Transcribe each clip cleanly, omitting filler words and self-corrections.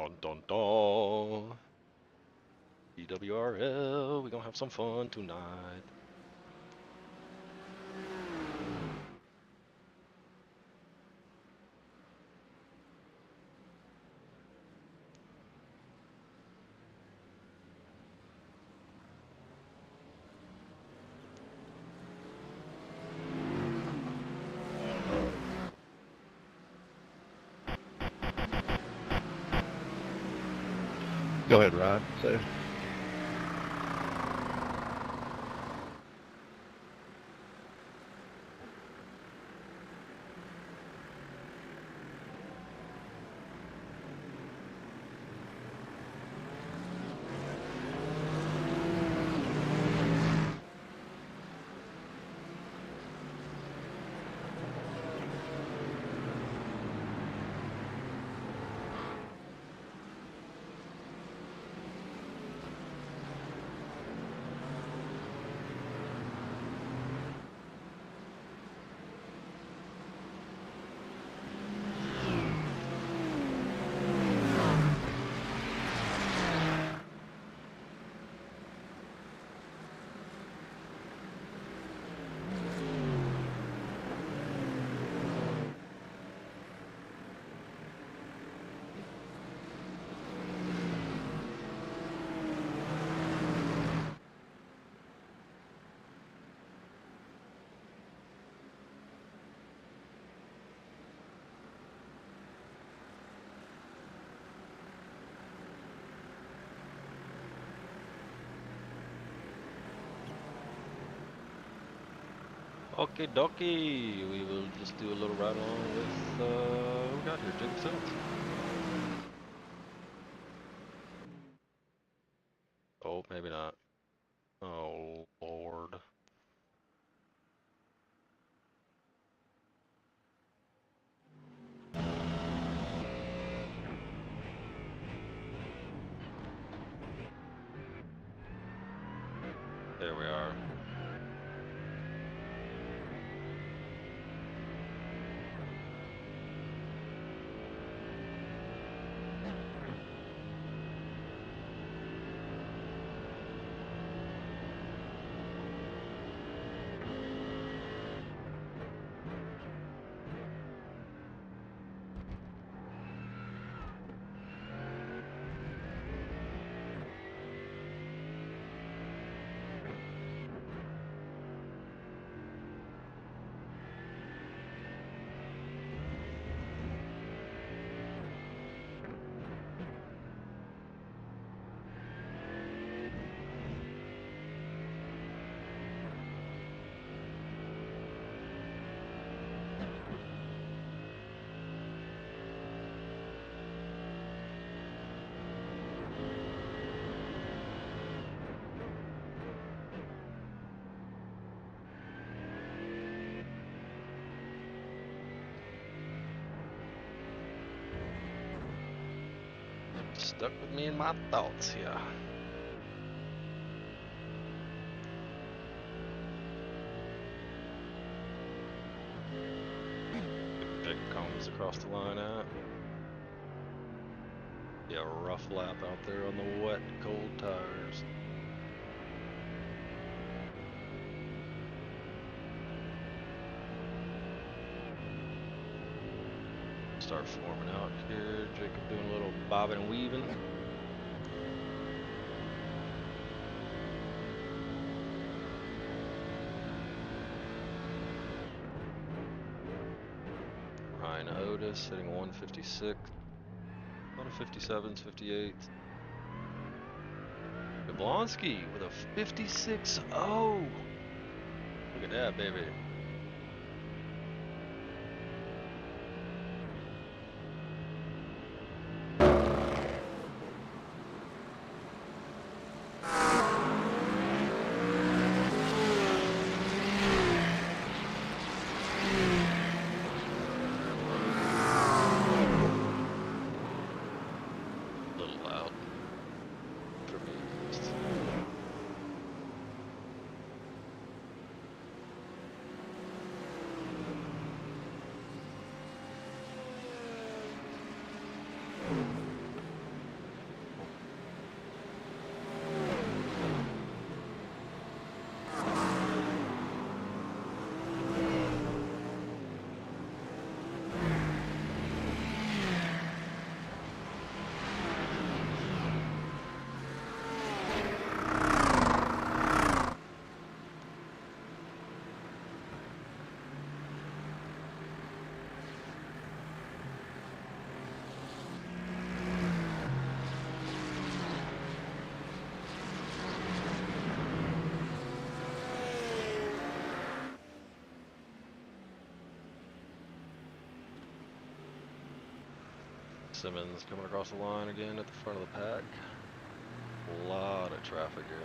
Dun dun dun. EWRL, we gonna have some fun tonight. Go ahead, Rod. So, Okie dokie, we will just do a little ride along with, who we got here? Jacob Simmons. Oh, maybe not. Oh, Lord. There we are. Stuck with me in my thoughts here. Jacob comes across the line out. Yeah, rough lap out there on the wet, cold tires. Start forming out here. Jacob doing a little bobbing and weaving. Ryan Otis hitting a 156. A lot of 57s, 58s. Jablonski with a 56-0. Look at that, baby. A little loud for me, at least. Simmons coming across the line again at the front of the pack. A lot of traffic here.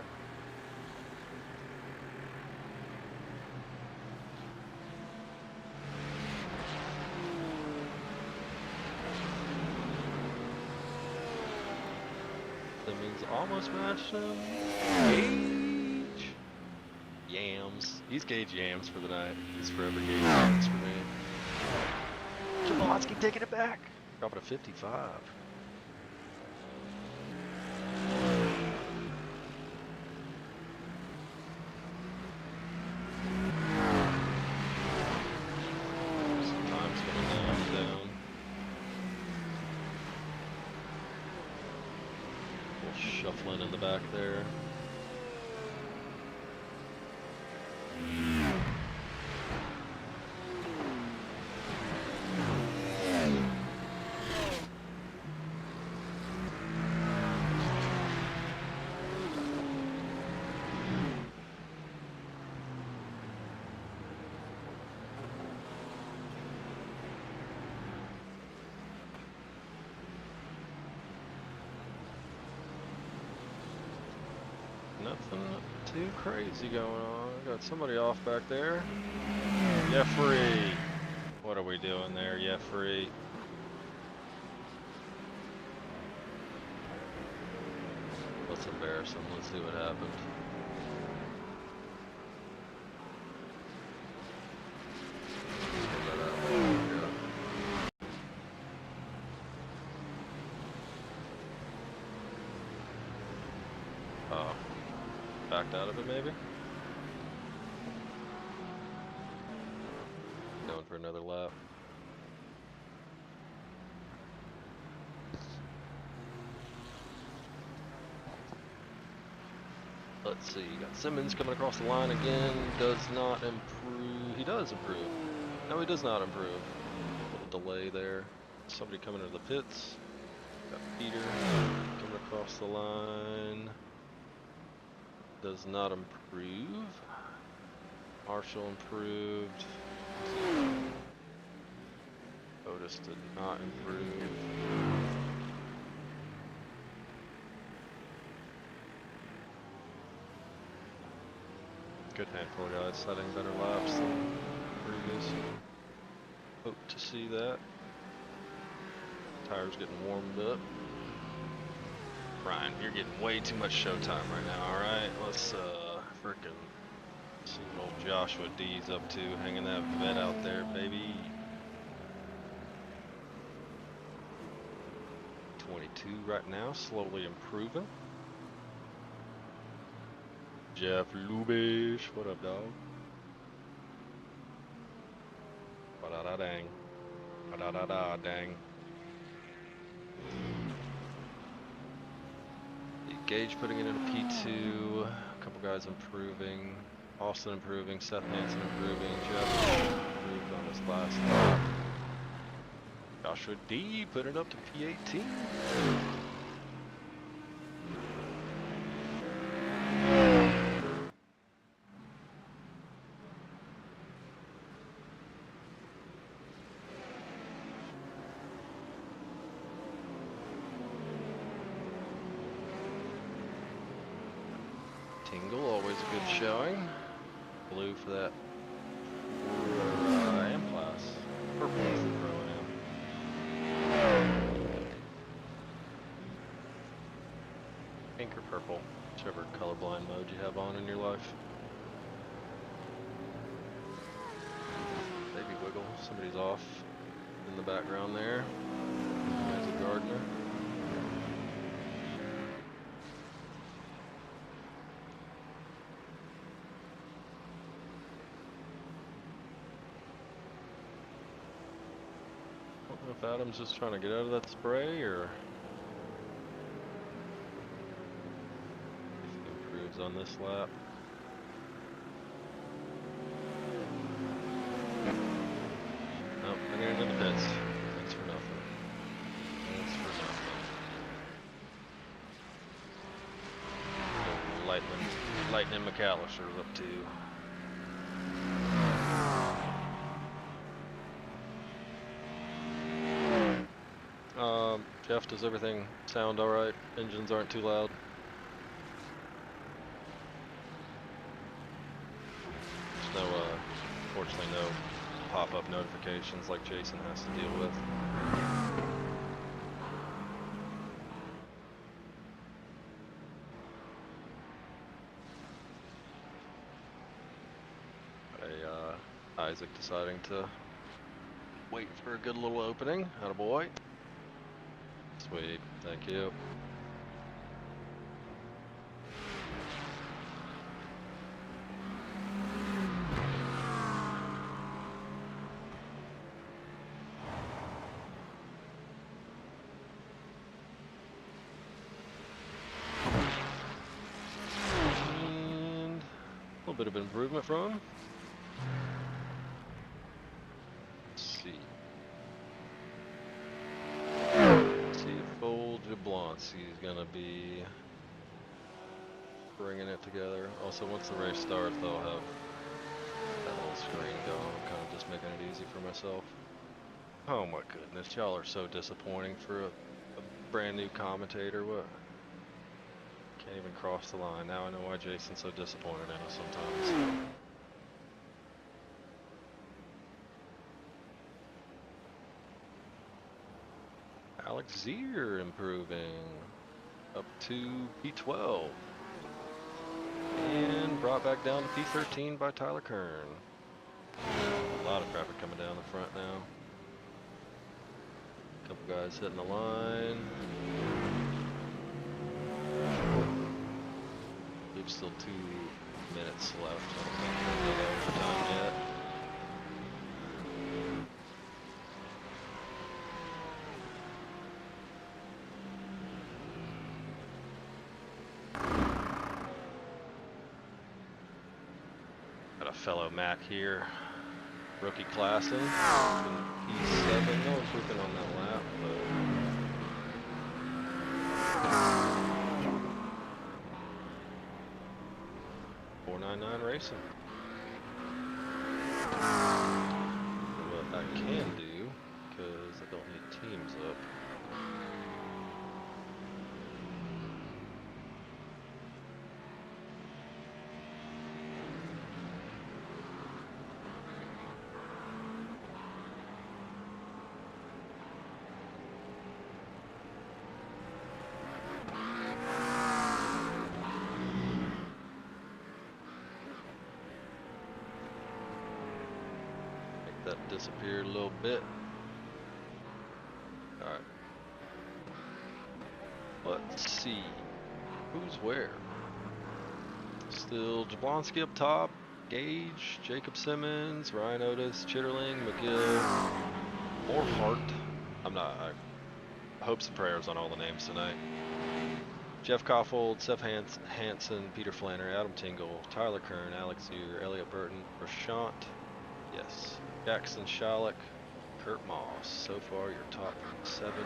Simmons almost matched him. Gage. Yams. He's Gage Yams for the night. He's forever Gage Yams for me. Jablonski taking it back. Dropping a 55. Sometimes going down. A little shuffling in the back there. Nothing too crazy going on. Got somebody off back there. Jeffrey. What are we doing there, Jeffrey? Let's embarrass him. Let's see what happened. Oh. Backed out of it, maybe? Going for another lap. Let's see, got Simmons coming across the line again. Does not improve. He does improve. No, he does not improve. A little delay there. Somebody coming into the pits. Got Peter coming across the line. Does not improve. Marshall improved. Otis did not improve. Good handful of guys setting better laps than previous. Hope to see that. Tires getting warmed up. Ryan, you're getting way too much showtime right now, alright? Let's frickin' see what old Joshua D's up to, hanging that vet out there, baby. 22 right now, slowly improving. Jeff Lubish, what up, dog? Ba-da-da-dang. Ba-da-da-da-dang. Gage putting it in a P2, a couple guys improving, Austin improving, Seth Hansen improving, Jeff improved on his last lap. Joshua D put it up to P18. Tingle, always a good showing. Blue for that AM class. Purple for the Pro AM. Pink or purple, whichever colorblind mode you have on in your life. Baby wiggle, somebody's off in the background there. There's a Gardner. I don't know if Adam's just trying to get out of that spray or if he improves on this lap. Nope, bringing it into the pits. Thanks for nothing. Thanks for nothing. Lightning McAllister's up to. Jeff, does everything sound alright? Engines aren't too loud? There's no, fortunately no pop-up notifications like Jason has to deal with. Isaac deciding to wait for a good little opening. Attaboy. Sweet, thank you. And a little bit of improvement from him. Let's see. See if old Jablonski's gonna be bringing it together. Also, once the race starts, they'll have that little screen going. I'm kind of just making it easy for myself. Oh my goodness, y'all are so disappointing for a brand new commentator. What? Can't even cross the line. Now I know why Jason's so disappointed in us sometimes. Alex Zier improving up to P12 and brought back down to P13 by Tyler Kern. A lot of traffic coming down the front now. A couple guys hitting the line. There's still 2 minutes left. I don't think we're in overtime yet. Got a fellow Mac here. Rookie classing. P7. No improvement on that lap, but 499 racing. What I can do, because I don't need teams up. That disappeared a little bit. Alright. Let's see. Who's where? Still Jablonski up top. Gage, Jacob Simmons, Ryan Otis, Chitterling, McGill, more Hart. I hopes and prayers on all the names tonight. Jeff Koffold, Seth Hansen, Peter Flanner, Adam Tingle, Tyler Kern, Alex Zier, Elliot Burton, Rashant. Yes. Jackson Shalek, Kurt Moss. So far, your top 17.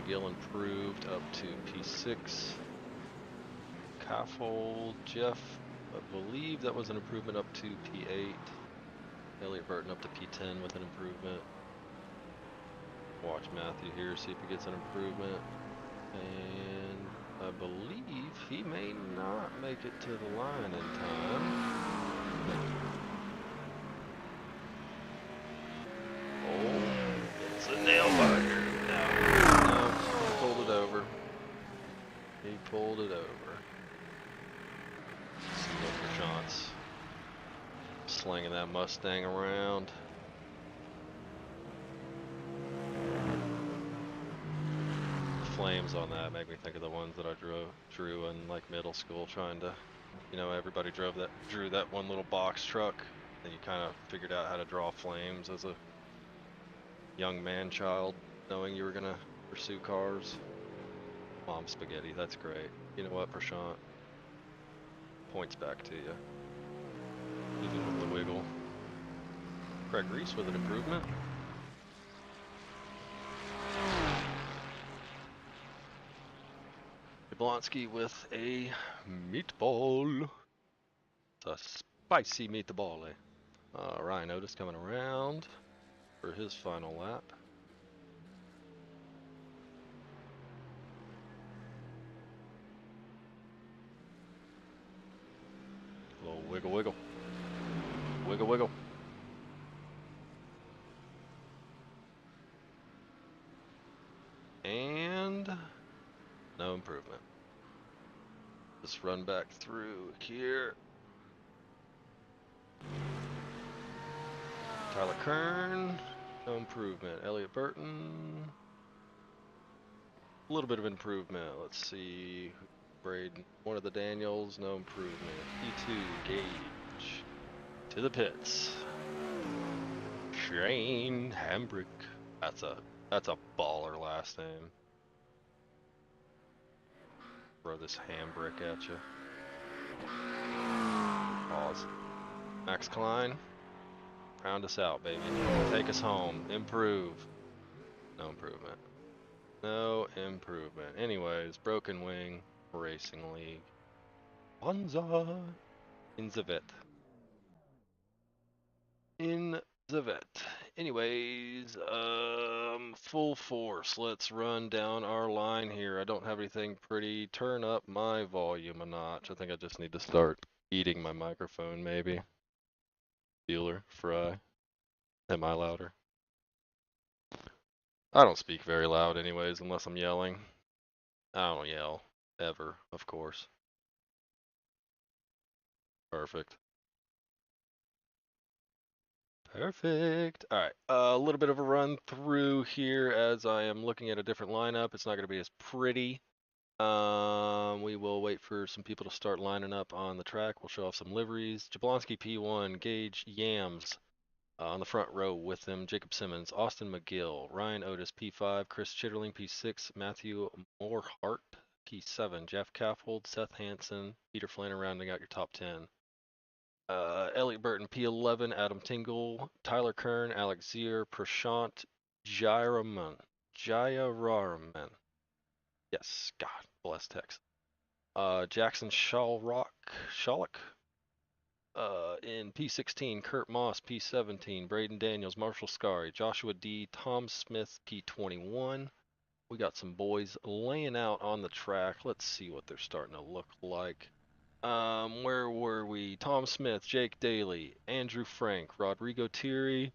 McGill improved up to P6. Koffold, Jeff, I believe that was an improvement up to P8. Elliot Burton up to P10 with an improvement. Watch Matthew here, see if he gets an improvement. And I believe he may not make it to the line in time. Oh, it's a nail biter. No, he pulled it over. He pulled it over. Let's see what Rashant's slinging that Mustang around. Flames on that make me think of the ones that I drew in like middle school, trying to, you know, everybody drew that one little box truck, and you kind of figured out how to draw flames as a young man child, knowing you were gonna pursue cars. Mom spaghetti, that's great. You know what, Prashant? Points back to you, even with the wiggle. Craig Reese with an improvement. Jablonski with a meatball. It's a spicy meatball. Ryan Otis coming around for his final lap. Wiggle, wiggle. Wiggle, wiggle. And no improvement. Just run back through here. Tyler Kern, no improvement. Elliot Burton, a little bit of improvement. Let's see. Braden, one of the Daniels, no improvement. P2, Gage, to the pits. Shane Hambrick. That's a baller last name. Throw this Hambrick at you. Pause. Max Klein, round us out, baby. Take us home. Improve. No improvement. No improvement. Anyways, Broken Wing Racing League. Monza in the vet. In the vet. Anyways, full force. Let's run down our line here. I don't have anything pretty. Turn up my volume a notch. I think I just need to start eating my microphone, maybe. Bueller, Fry. Am I louder? I don't speak very loud anyways, unless I'm yelling. I don't yell. Ever, of course. Perfect. Perfect. All right, a little bit of a run through here as I am looking at a different lineup. It's not going to be as pretty. We will wait for some people to start lining up on the track. We'll show off some liveries. Jablonski P1, Gage Yams on the front row with them. Jacob Simmons, Austin McGill, Ryan Otis P5, Chris Chitterling P6, Matthew Morehart P7, Jeff Caffold, Seth Hansen, Peter Flanner rounding out your top 10. Elliot Burton, P11, Adam Tingle, Tyler Kern, Alex Zier, Prashant Jayaraman. Yes, God bless Texas. Jackson Shalrock, in P16, Kurt Moss, P17, Braden Daniels, Marshall Scary, Joshua D, Tom Smith, P21. We got some boys laying out on the track. Let's see what they're starting to look like. Where were we? Tom Smith, Jake Daly, Andrew Frank, Rodrigo Thierry,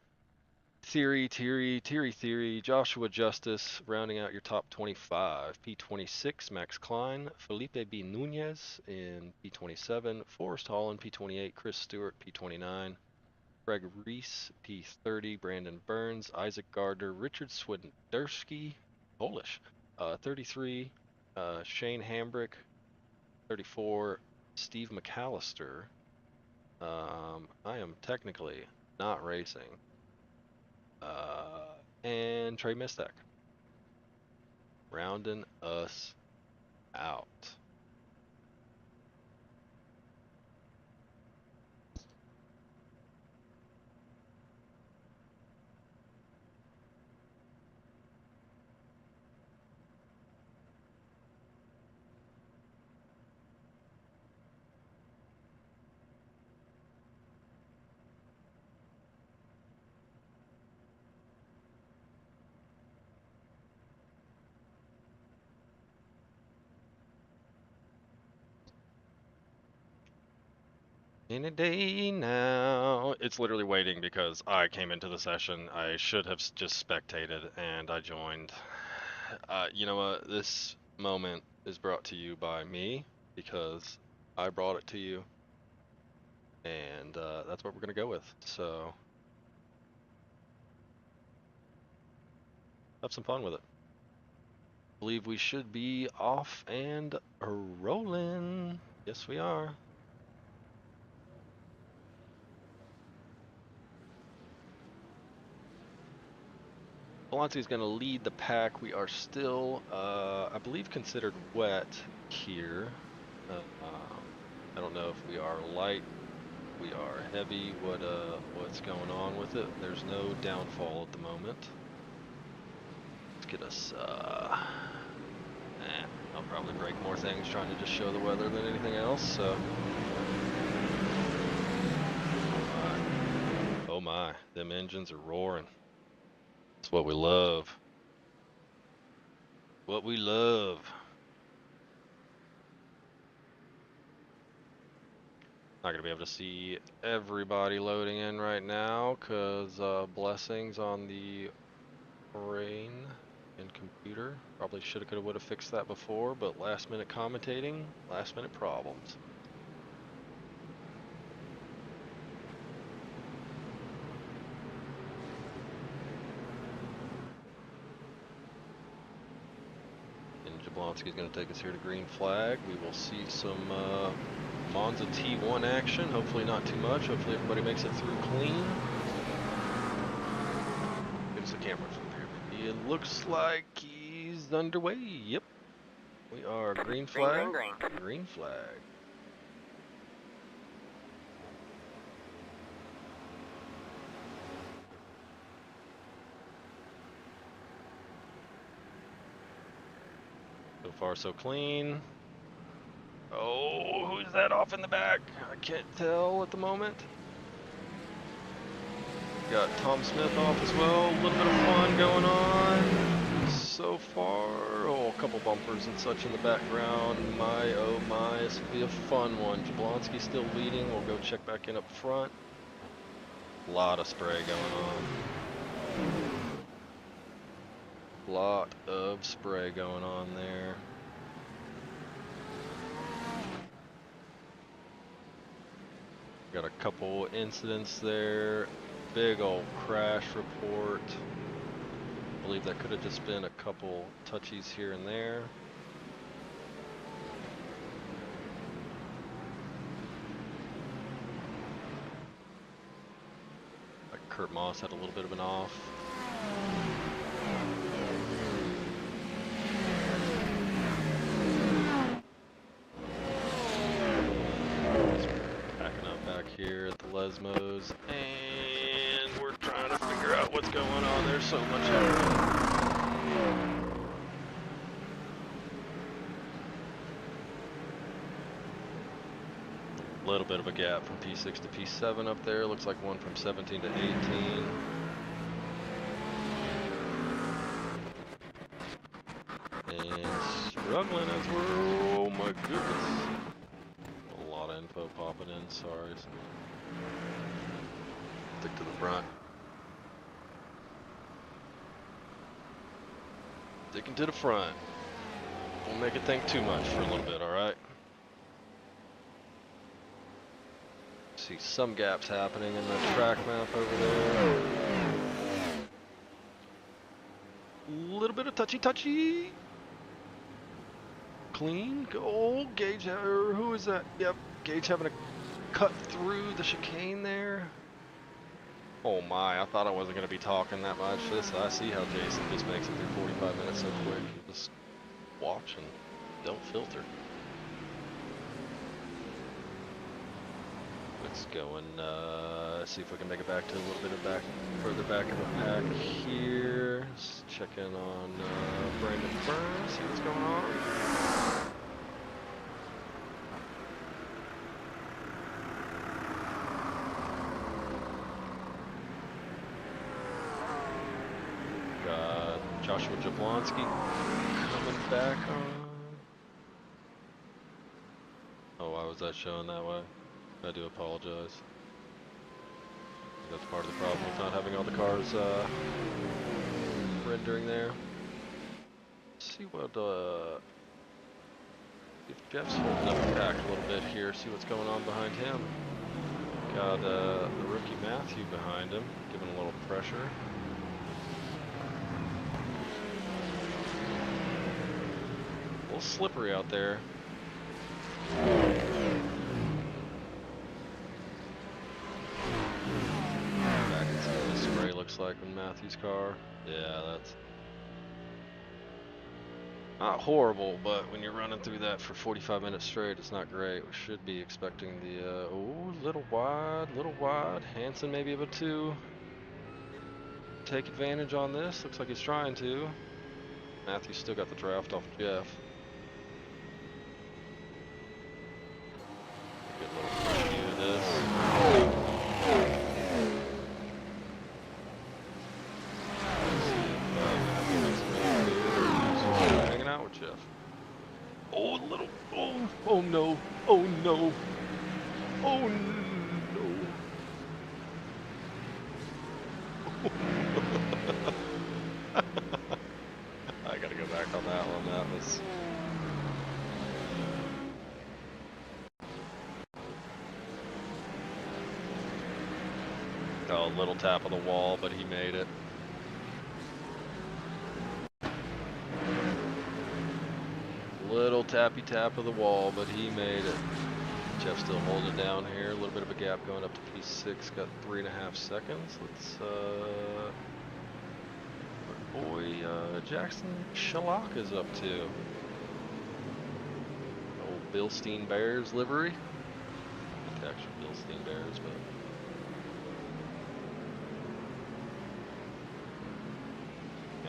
Joshua Justice, rounding out your top 25. P26, Max Klein, Felipe B. Nunez in P27, Forrest Holland, P28, Chris Stewart, P29, Greg Reese, P30, Brandon Burns, Isaac Gardner, Richard Swinderski, Polish, 33, Shane Hambrick, 34, Steve McAllister. I am technically not racing. And Trey Mistek. Rounding us out. In a day now. It's literally waiting because I came into the session. I should have just spectated and I joined. You know what? This moment is brought to you by me because I brought it to you. And that's what we're going to go with. So have some fun with it. I believe we should be off and rolling. Yes, we are. Valencia is going to lead the pack. We are still, I believe, considered wet here. I don't know if we are light, we are heavy. What's going on with it? There's no downfall at the moment. Let's get us. I'll probably break more things trying to just show the weather than anything else. So. Oh my, them engines are roaring. It's what we love. What we love. Not gonna be able to see everybody loading in right now because blessings on the brain and computer. Probably shoulda, coulda, woulda fixed that before, but last minute commentating, last minute problems. And Jablonski's gonna take us here to green flag. We will see some Monza T1 action. Hopefully not too much. Hopefully everybody makes it through clean. There's the camera from there. It looks like he's underway. Yep. We are green flag. Green flag. So far so clean. Oh, who's that off in the back? I can't tell at the moment. Got Tom Smith off as well. A little bit of fun going on so far. Oh, a couple bumpers and such in the background. My, oh my, this will be a fun one. Jablonski still leading. We'll go check back in up front. A lot of spray going on. Lot of spray going on there. Got a couple incidents there. Big old crash report. I believe that could have just been a couple touchies here and there. Like Kurt Moss had a little bit of an off. Backing up back here at the Lesmos, and we're trying to figure out what's going on. There's so much happening. A little bit of a gap from P6 to P7 up there. Looks like one from 17 to 18. And struggling as we're, oh my goodness. A lot of info popping in, sorry. Stick to the front. Sticking to the front. Won't make it think too much for a little bit, alright? See some gaps happening in the track map over there. Little bit of touchy. Clean. Oh, Gage, who is that? Yep, Gage having a cut through the chicane there. Oh my, I thought I wasn't going to be talking that much. I see how Jason just makes it through 45 minutes so quick. You just watch and don't filter. Let's go and see if we can make it back to a little bit of further back in the pack here. Let's check in on Brandon Burns, see what's going on. Got Joshua Jablonski coming back on. Oh, why was that showing that way? I do apologize. That's part of the problem with not having all the cars rendering there. Let's see what if Jeff's holding up the pack a little bit here, see what's going on behind him. Got the rookie Matthew behind him, giving a little pressure. A little slippery out there. Looks like in Matthew's car. Yeah, that's not horrible, but when you're running through that for 45 minutes straight, it's not great. We should be expecting the, oh, little wide. Hansen maybe able to take advantage on this. Looks like he's trying to. Matthew's still got the draft off Jeff. Get a little preview of this. Jeff. Oh, little, oh no, Oh no! I gotta go back on that one. That was. Oh, little tap of the wall, but he made it. Little tappy tap of the wall, but he made it. Jeff still holding it down here. A little bit of a gap going up to P6. Got 3.5 seconds. Let's our boy Jackson Shalak is up to. Old Bilstein Bears livery. Not the actual Bilstein Bears, but.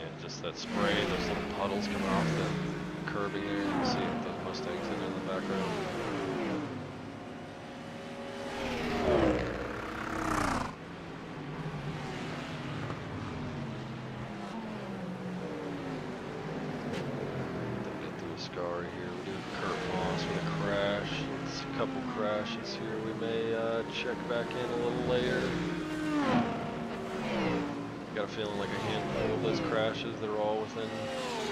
And just that spray, those little puddles coming off the curbing there. You can see the Mustangs in the background. Scar here. We do Kurt Moss with a crash. It's a couple crashes here. We may check back in a little later. Got a feeling like a handful of those crashes, they're all within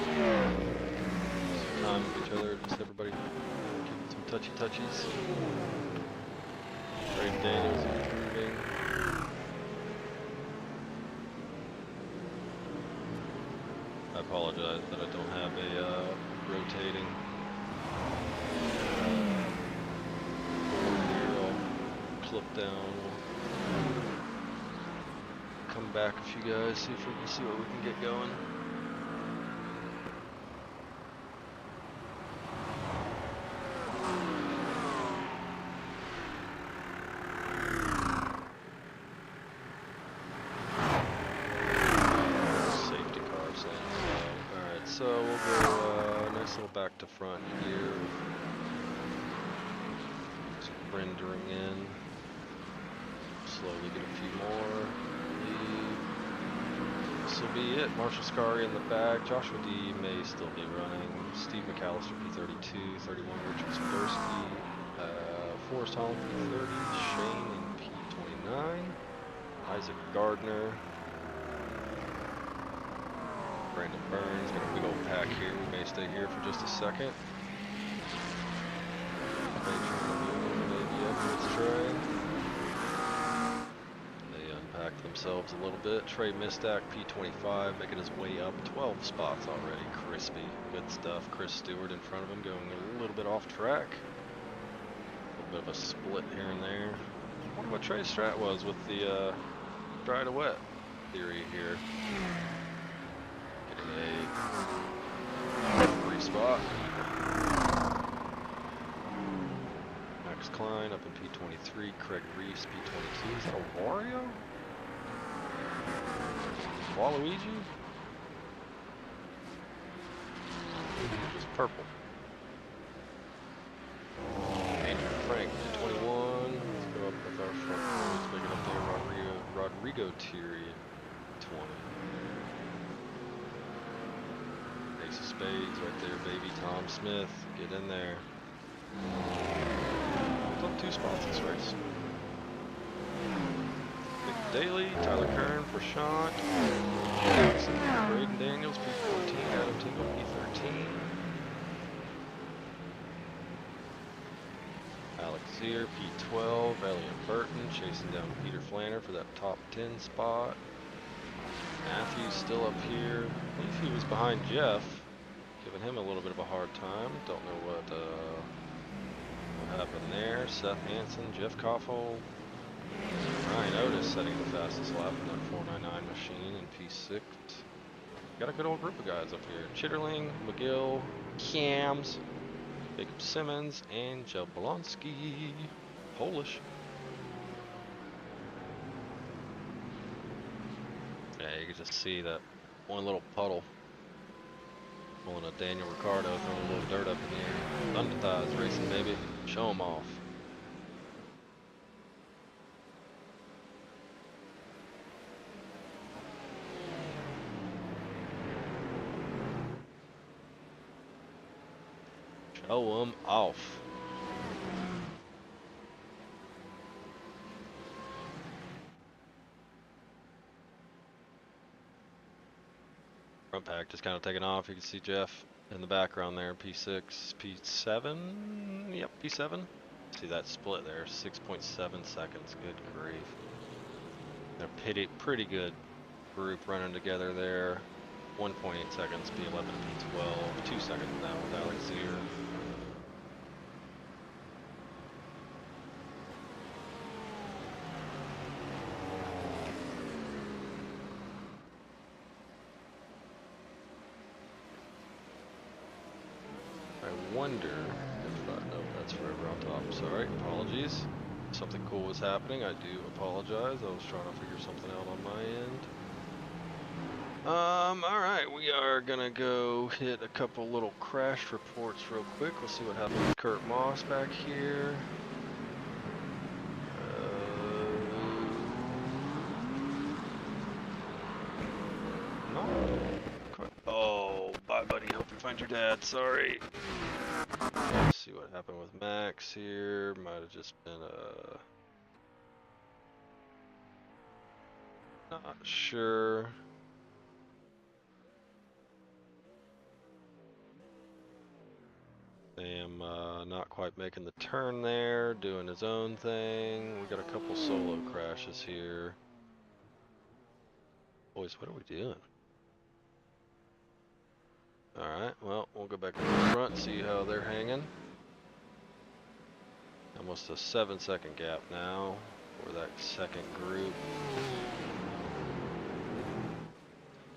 some time of each other. Just everybody getting some touchy-touchies. Trey Daniels improving. I apologize that I don't have a rotating board here. I'll clip down. Come back a few guys, see if we can see what we can get going. Safety car saying so. Alright, so we'll go nice little back to front here. Just rendering in. Slowly get a few more. This will be it. Marshall Scary in the back. Joshua D may still be running. Steve McAllister P32, 31 Richard Swiderski, Forrest Holland P30, Shane in P29, Isaac Gardner, Brandon Burns. Got a big old pack here. We may stay here for just a second. Maybe up Trey. Themselves a little bit. Trey Mistack, P25, making his way up 12 spots already. Crispy, good stuff. Chris Stewart in front of him, going a little bit off track. A little bit of a split here and there. I wonder what Trey's strat was with the dry to wet theory here. Getting a free spot. Max Klein up in P23. Craig Reese, P22. Is that a Wario? Waluigi? Just purple. Andrew Frank, 21. Let's go up with our front rows. Make it up there. Rodrigo Thierry, 20. Ace of Spades right there, baby. Tom Smith, get in there. It's up 2 spots this race. Daly, Tyler Kern for Shant, Jackson, Braden Daniels, P14, Adam Tingle, P13, Alex Zier, P12, Elliot Burton, chasing down Peter Flanner for that top 10 spot. Matthews still up here. I believe he was behind Jeff, giving him a little bit of a hard time. Don't know what happened there. Seth Hansen, Jeff Koffel. Ryan Otis setting the fastest lap in that 499 machine in P6. Got a good old group of guys up here. Chitterling, McGill, Cams, Jacob Simmons, and Jablonski. Polish. Yeah, you can just see that one little puddle. Pulling a Daniel Ricciardo, throwing a little dirt up in the air. Thunder Thighs racing, baby. Show them off. Show them off. Front pack just kind of taking off. You can see Jeff in the background there. P6, P7. Yep, P7. See that split there, 6.7 seconds. Good grief. They're pretty good group running together there. 1.8 seconds, P11 and P12. 2 seconds now with Alex Zier. I wonder if no, that's forever on top. Sorry, apologies. Something cool was happening. I do apologize. I was trying to figure something out on my end. Alright, we are gonna go hit a couple little crash reports real quick. We'll see what happened with Kurt Moss back here. Oh, bye buddy, hope you find your dad, sorry. Let's see what happened with Max here. Might have just been not sure. Sam not quite making the turn there, doing his own thing. We got a couple solo crashes here. Boys, what are we doing? Alright, well, we'll go back to the front, see how they're hanging. Almost a 7-second gap now for that second group.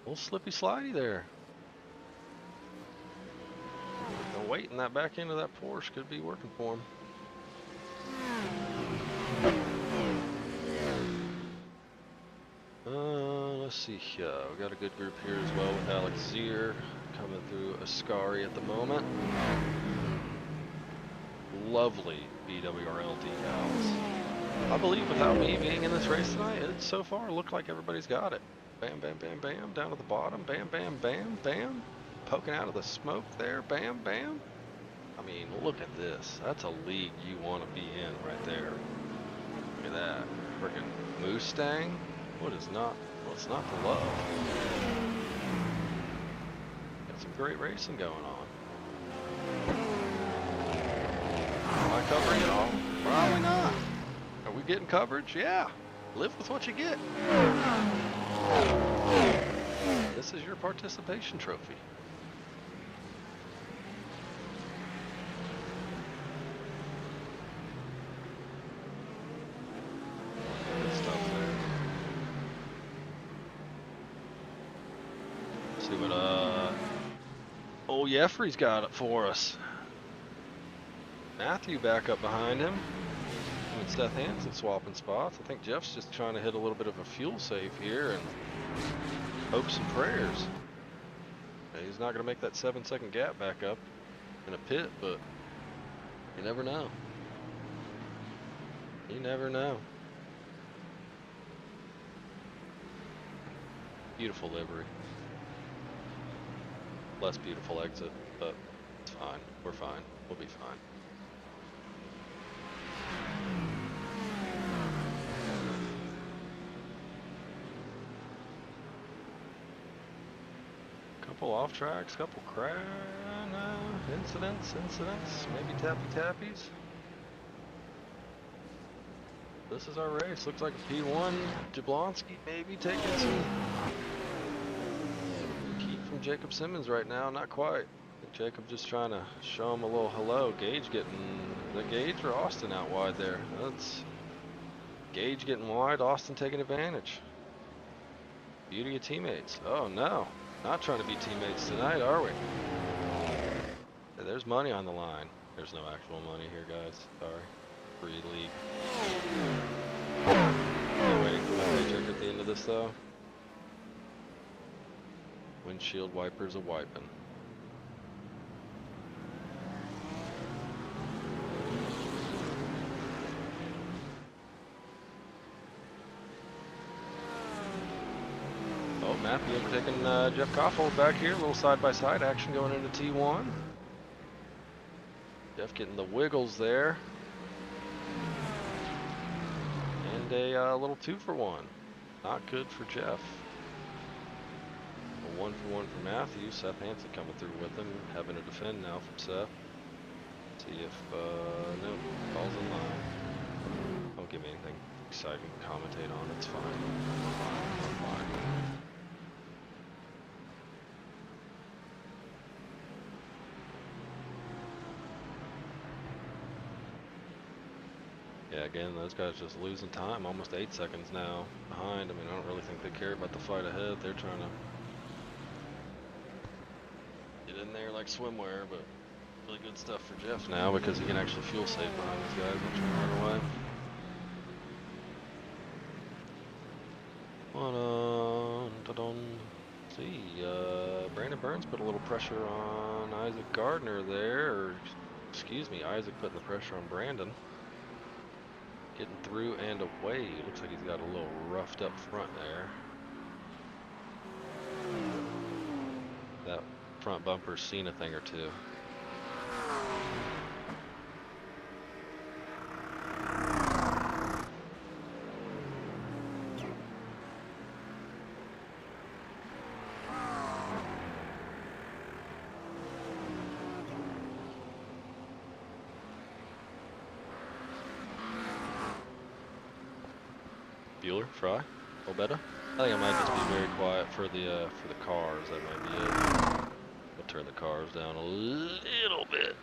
A little slippy slidey there. The weight in that back end of that Porsche could be working for him. Let's see here. We got a good group here as well with Alex Zier coming through Ascari at the moment. Lovely BWRL decals. I believe without me being in this race tonight, it so far looked like everybody's got it. Bam, bam, bam, bam, down at the bottom. Bam, bam, bam, bam. Poking out of the smoke there. Bam, bam. I mean, look at this. That's a league you want to be in right there. Look at that. Freaking Mustang. What's not to love? Got some great racing going on. Am I covering it all? Probably not. Are we getting coverage? Yeah. Live with what you get. This is your participation trophy. Good stuff there. See what old Jeffrey's got it for us. Matthew back up behind him. And Seth Hansen swapping spots. I think Jeff's just trying to hit a little bit of a fuel save here and hopes and prayers. He's not going to make that 7-second gap back up in a pit, but you never know. You never know. Beautiful livery. Less beautiful exit, but it's fine. We're fine. We'll be fine. Couple off tracks, couple incidents, maybe tappies. This is our race. Looks like a P1. Jablonski maybe taking some heat from Jacob Simmons right now. Not quite. I think Jacob just trying to show him a little hello. Gage getting the Gage or Austin out wide there. That's Gage getting wide, Austin taking advantage. Beauty of teammates. Oh no. Not trying to be teammates tonight, are we? There's money on the line. There's no actual money here, guys. Sorry. Free league. Still waiting for my paycheck at the end of this, though. Windshield wipers a wiping. Oh, Matthew overtaking Jeff Koffold back here. A little side-by-side action going into T1. Jeff getting the wiggles there. And a little 2-for-1. Not good for Jeff. A 1-for-1 for Matthew. Seth Hansen coming through with him, having to defend now from Seth. See if, no, ball's in line. Don't give me anything exciting to commentate on, it's fine. I'm fine. Yeah, again, those guys just losing time, almost 8 seconds now behind. I mean, I don't really think they care about the fight ahead. They're trying to get in there like swimwear, but really good stuff for Jeff now because he can actually fuel save behind these guys and turn right away. See, Brandon Burns put a little pressure on Isaac Gardner there, or excuse me, Isaac putting the pressure on Brandon. Getting through and away. Looks like he's got a little roughed up front there. That front bumper's seen a thing or two. Bueller, Fry, a little better. I think I might just be very quiet for the cars. That might be it. We'll turn the cars down a little bit.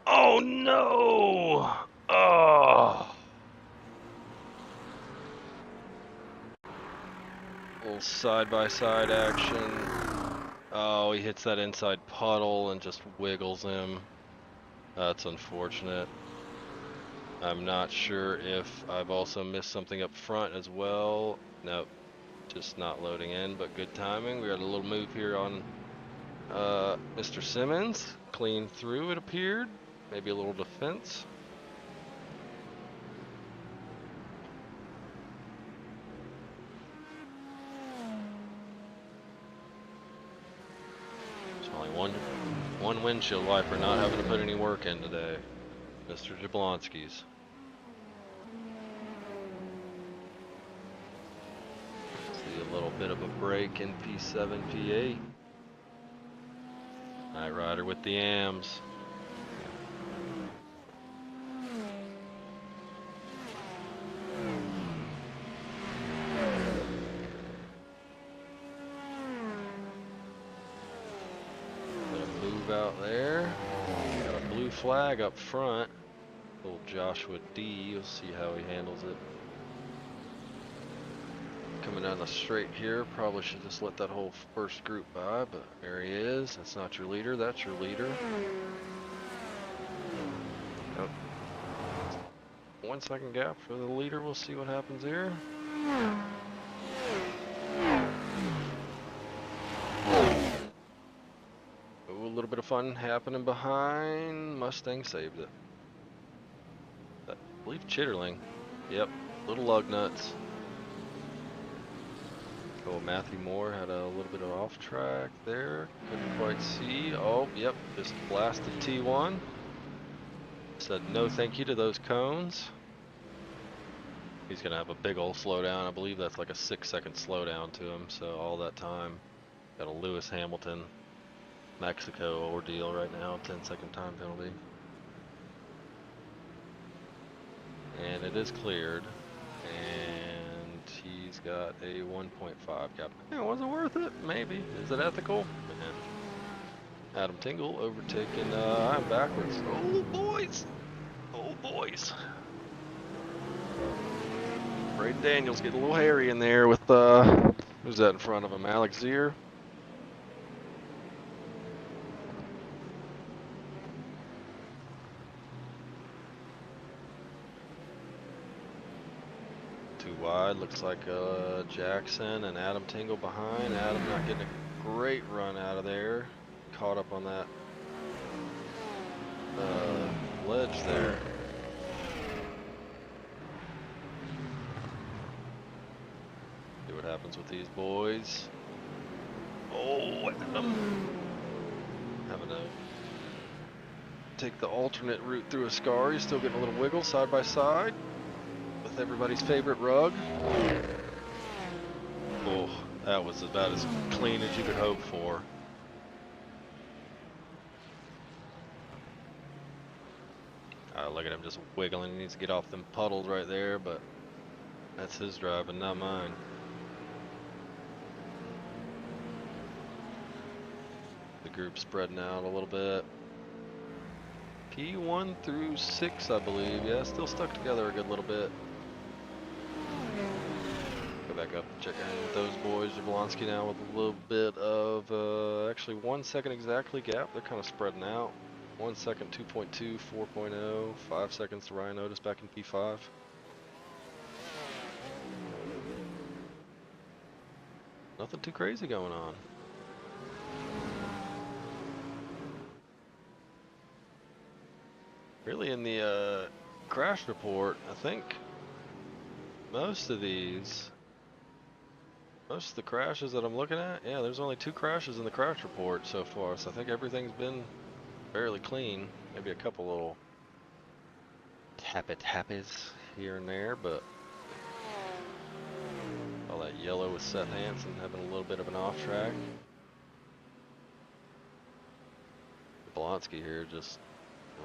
Oh no! Oh! Little side-by-side action. Oh, he hits that inside puddle and just wiggles him. That's unfortunate. I'm not sure if I've also missed something up front as well. Nope, just not loading in, but good timing. We got a little move here on Mr. Simmons. Clean through, it appeared. Maybe a little defense. There's only one windshield wiper not having to put any work in today. Mr. Jablonski's. See a little bit of a break in P7, P8. Night Rider with the AMs. Out there, got a blue flag up front. Little Joshua D, you'll see how he handles it. Coming down the straight here, probably should just let that whole first group by, but there he is. That's not your leader, that's your leader. Oh. 1 second gap for the leader, we'll see what happens here. A little bit of fun happening behind. Mustang saved it. I believe Chitterling. Yep, little lug nuts. Oh, Matthew Moore had a little bit of off track there. Couldn't quite see. Oh, yep, just blasted T1. Said no thank you to those cones. He's gonna have a big old slowdown. I believe that's like a 6-second slowdown to him. So all that time, got a Lewis Hamilton Mexico ordeal right now, 10-second time penalty. And it is cleared. And he's got a 1.5 gap. Yeah, was it worth it? Maybe. Is it ethical? Man. Adam Tingle overtaking, I'm backwards. Oh boys! Oh boys! Braden Daniels getting a little hairy in there with, who's that in front of him? Alex Zier? Wide, looks like Jackson and Adam Tingle behind. Adam not getting a great run out of there. Caught up on that ledge there. See what happens with these boys. Oh, Adam having to take the alternate route through a scar. He's still getting a little wiggle side by side. with everybody's favorite rug. Oh, that was about as clean as you could hope for. Look at him just wiggling. He needs to get off them puddles right there, but that's his driving, not mine. The group spreading out a little bit. P1 through 6, I believe. Yeah, still stuck together a good little bit. Go back up, check in with those boys. Jablonski now with a little bit of, actually 1 second exactly gap. They're kind of spreading out. 1 second, 2.2, 4.0, 5 seconds to Ryan Otis back in P5. Nothing too crazy going on. Really in the crash report, I think most of the crashes that I'm looking at, yeah, there's only 2 crashes in the crash report so far, so I think everything's been fairly clean. Maybe a couple little tappies here and there, but all that yellow with Seth Hansen having a little bit of an off track. Blonsky here just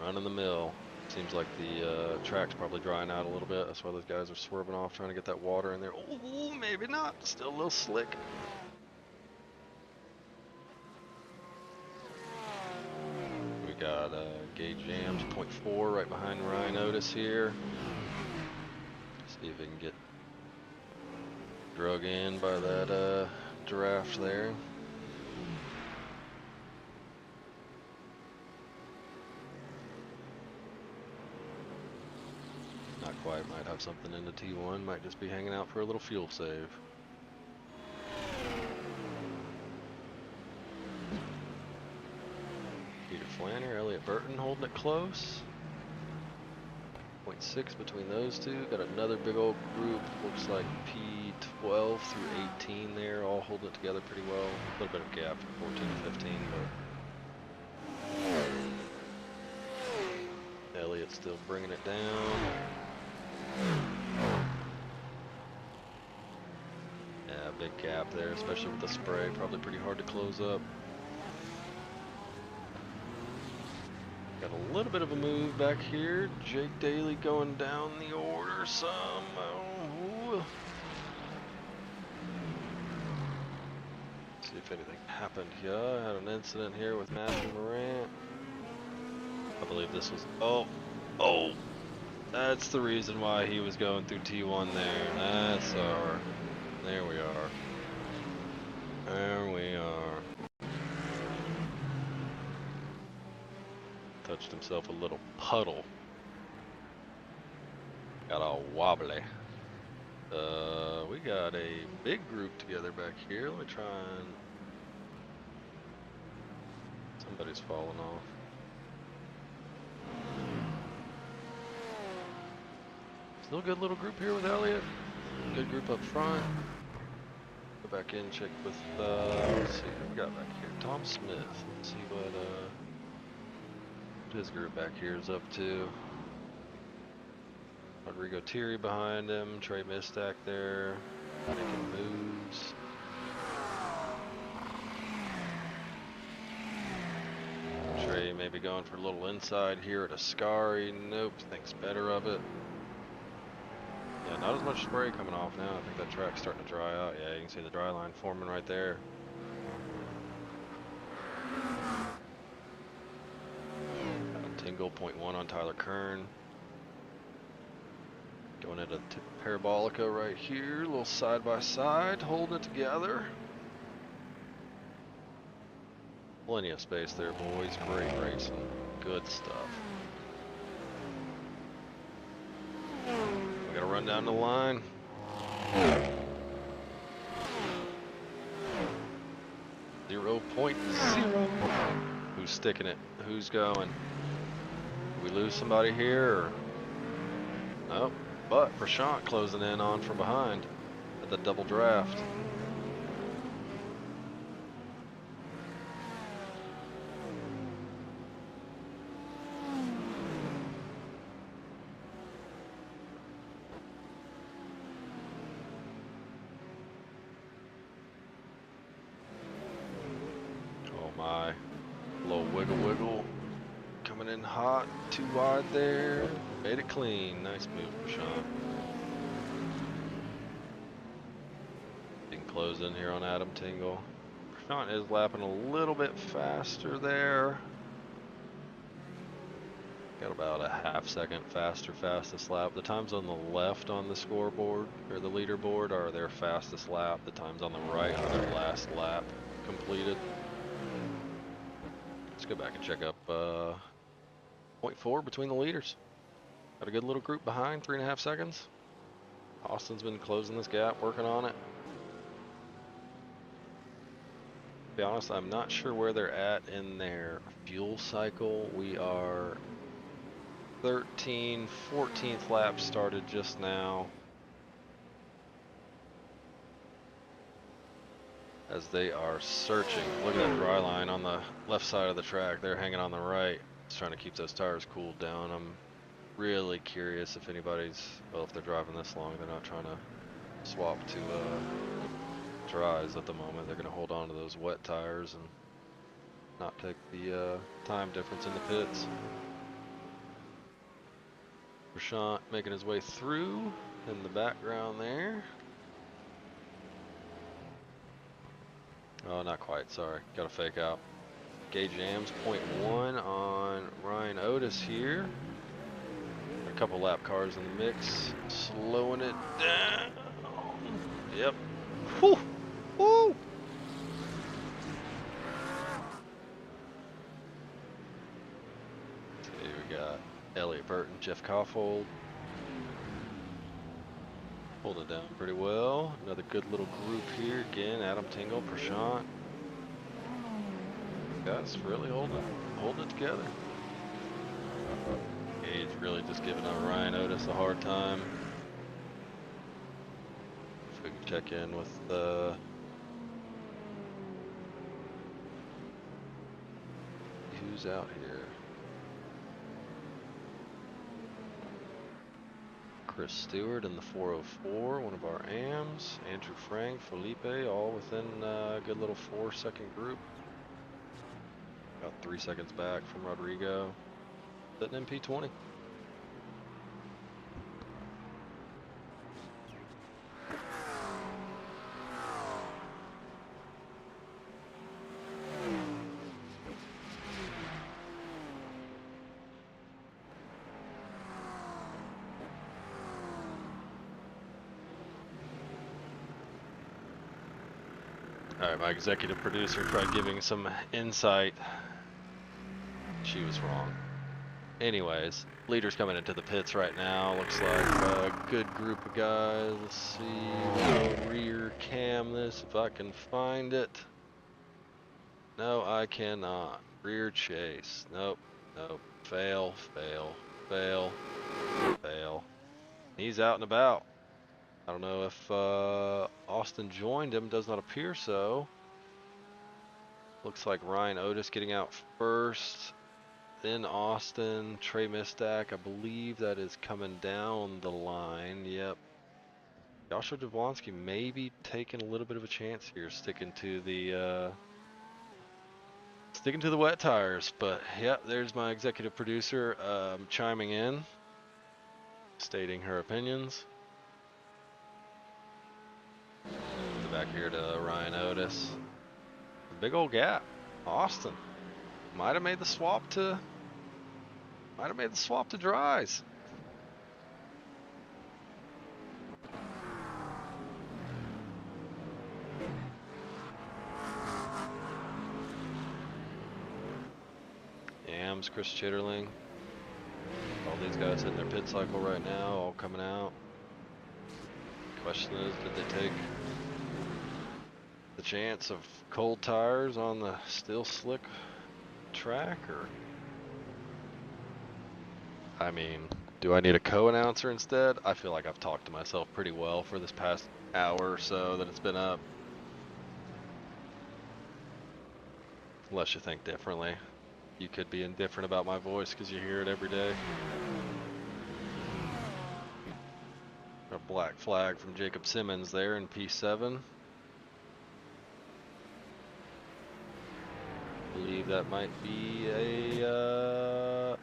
running the mill. Seems like the track's probably drying out a little bit. That's why those guys are swerving off, trying to get that water in there. Oh, maybe not. Still a little slick. We got Gage Jams 0.4 right behind Ryan Otis here. See if we can get drug in by that draft there. Not quite, might have something in the T1, might just be hanging out for a little fuel save. Peter Flanner, Elliott Burton holding it close. 0.6 between those two. Got another big old group, looks like P12 through 18 there, all holding it together pretty well. A little bit of gap from 14 to 15, but Elliott's still bringing it down. Yeah, big gap there, especially with the spray. Probably pretty hard to close up. Got a little bit of a move back here. Jake Daly going down the order some. Oh. See if anything happened here. I had an incident here with Matthew Morant. I believe this was, oh, that's the reason why he was going through T1 there. That's our, there we are. There we are. Touched himself a little puddle. Got all wobbly. We got a big group together back here. Let me try and... Somebody's falling off. Still a good little group here with Elliott. Good group up front. Go back in, check with, let's see who we got back here. Tom Smith. Let's see what his group back here is up to. Rodrigo Thierry behind him. Trey Mistack there. Making moves. Trey maybe going for a little inside here at Ascari. Nope, thinks better of it. Yeah, not as much spray coming off now. I think that track's starting to dry out. Yeah, you can see the dry line forming right there. Tingle 0.1 on Tyler Kern. Going into Parabolica right here. A little side by side, holding it together. Plenty of space there, boys. Great racing. Good stuff. We gotta run down the line. .0. Who's sticking it? Who's going? Did we lose somebody here? Or? Nope. But Prashant closing in on from behind at the double draft. Wiggle, wiggle. Coming in hot, too wide there. Made it clean. Nice move, Sean. Can close in here on Adam Tingle. Sean is lapping a little bit faster there. Got about a half-second faster fastest lap. The times on the left on the scoreboard, or the leaderboard, are their fastest lap. The times on the right are their last lap completed. Let's go back and check up 0.4 between the leaders. Got a good little group behind, 3.5 seconds. Austin's been closing this gap, working on it. To be honest, I'm not sure where they're at in their fuel cycle. We are 14th lap started just now. As they are searching. Look at that dry line on the left side of the track. They're hanging on the right. Just trying to keep those tires cooled down. I'm really curious if anybody's, well, if they're driving this long, they're not trying to swap to dries at the moment. They're going to hold on to those wet tires and not take the time difference in the pits. Prashant making his way through in the background there. Oh, not quite, sorry. Got a fake out. Gauge jams 0.1 on Ryan Otis here. A couple lap cars in the mix. Slowing it down. Yep. Whew. Woo! See, we got Elliot Burton, Jeff Koffold. Holding it down pretty well. Another good little group here. Again, Adam Tingle, Prashant. Guys really holding it together. Gage really just giving Ryan Otis a hard time. If we can check in with who's out here. Chris Stewart in the 404, one of our AMs. Andrew Frank, Felipe, all within a good little 4-second group. About 3 seconds back from Rodrigo. Sitting in P20. Alright, my executive producer tried giving some insight. She was wrong. Anyways, leaders coming into the pits right now. Looks like a good group of guys. Let's see. We'll rear cam this if I can find it. No, I cannot. Rear chase. Nope. Nope. Fail. Fail. Fail. Fail. He's out and about. I don't know if Austin joined him. Does not appear so. Looks like Ryan Otis getting out first. Then Austin, Trey Mistak, I believe that is coming down the line. Yep. Joshua Jablonski may be taking a little bit of a chance here, sticking to the wet tires. But yeah, there's my executive producer chiming in, stating her opinions. Back here to Ryan Otis. Big old gap. Austin might have made the swap to dries. Yams, Chris Chitterling. All these guys hitting their pit cycle right now, all coming out. Question is, did they take the chance of cold tires on the still slick track, or I mean, do I need a co-announcer instead? I feel like I've talked to myself pretty well for this past hour or so that it's been up. Unless you think differently. You could be indifferent about my voice because you hear it every day. A black flag from Jacob Simmons there in P7. I believe that might be a, I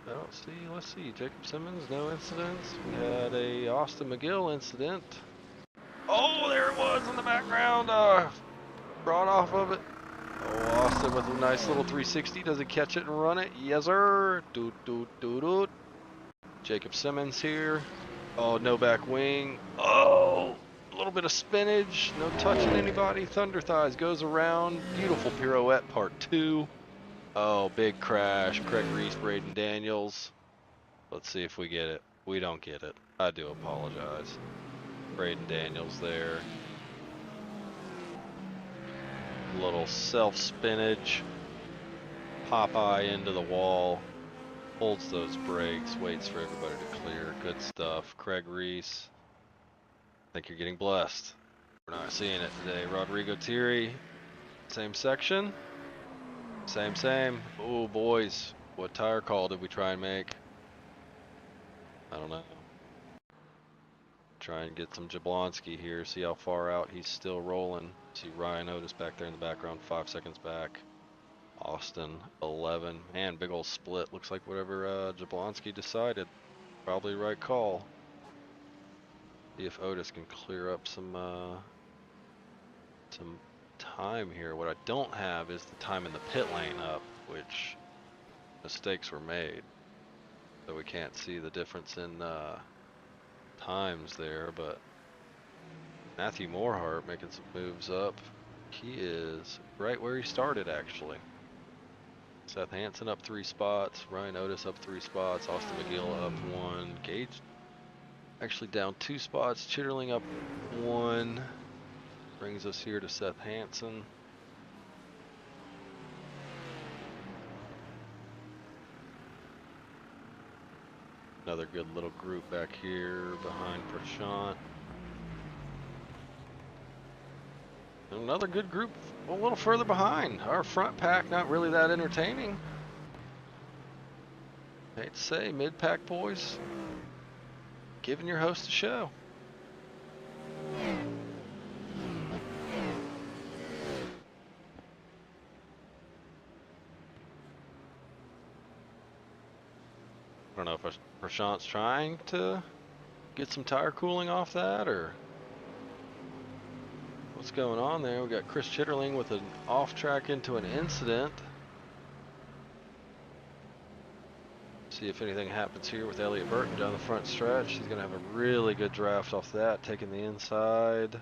don't see, let's see, Jacob Simmons, no incidents. We had a Austin McGill incident. Oh, there it was in the background, brought off of it. Oh, Austin with a nice little 360, does he catch it and run it? Yes, sir. Doot, doot, doot, doot. Jacob Simmons here. Oh, no back wing. Oh, a little bit of spinach, no touching anybody. Thunder Thighs goes around. Beautiful pirouette, part 2. Oh, big crash. Craig Reese, Braden Daniels. Let's see if we get it. We don't get it. I do apologize. Braden Daniels there. Little self-spinach. Popeye into the wall. Holds those brakes. Waits for everybody to clear. Good stuff. Craig Reese. I think you're getting blessed. We're not seeing it today. Rodrigo Thierry. Same section. Same. Oh, boys. What tire call did we try and make? I don't know. Try and get some Jablonski here. See how far out he's still rolling. See Ryan Otis back there in the background, 5 seconds back. Austin, 11. Man, big old split. Looks like whatever Jablonski decided. Probably the right call. See if Otis can clear up some time here. What I don't have is the time in the pit lane up, which mistakes were made. So we can't see the difference in times there, but Matthew Morehart making some moves up. He is right where he started, actually. Seth Hansen up 3 spots, Ryan Otis up 3 spots, Austin McGill up 1, Gage actually down 2 spots, Chitterling up 1, brings us here to Seth Hansen. Another good little group back here behind Prashant. Another good group a little further behind. Our front pack not really that entertaining. Hate to say, mid-pack boys giving your host a show. I don't know if Prashant's trying to get some tire cooling off that or what's going on there. We got Chris Chitterling with an off track into an incident. See if anything happens here with Elliott Burton down the front stretch. He's going to have a really good draft off that, taking the inside.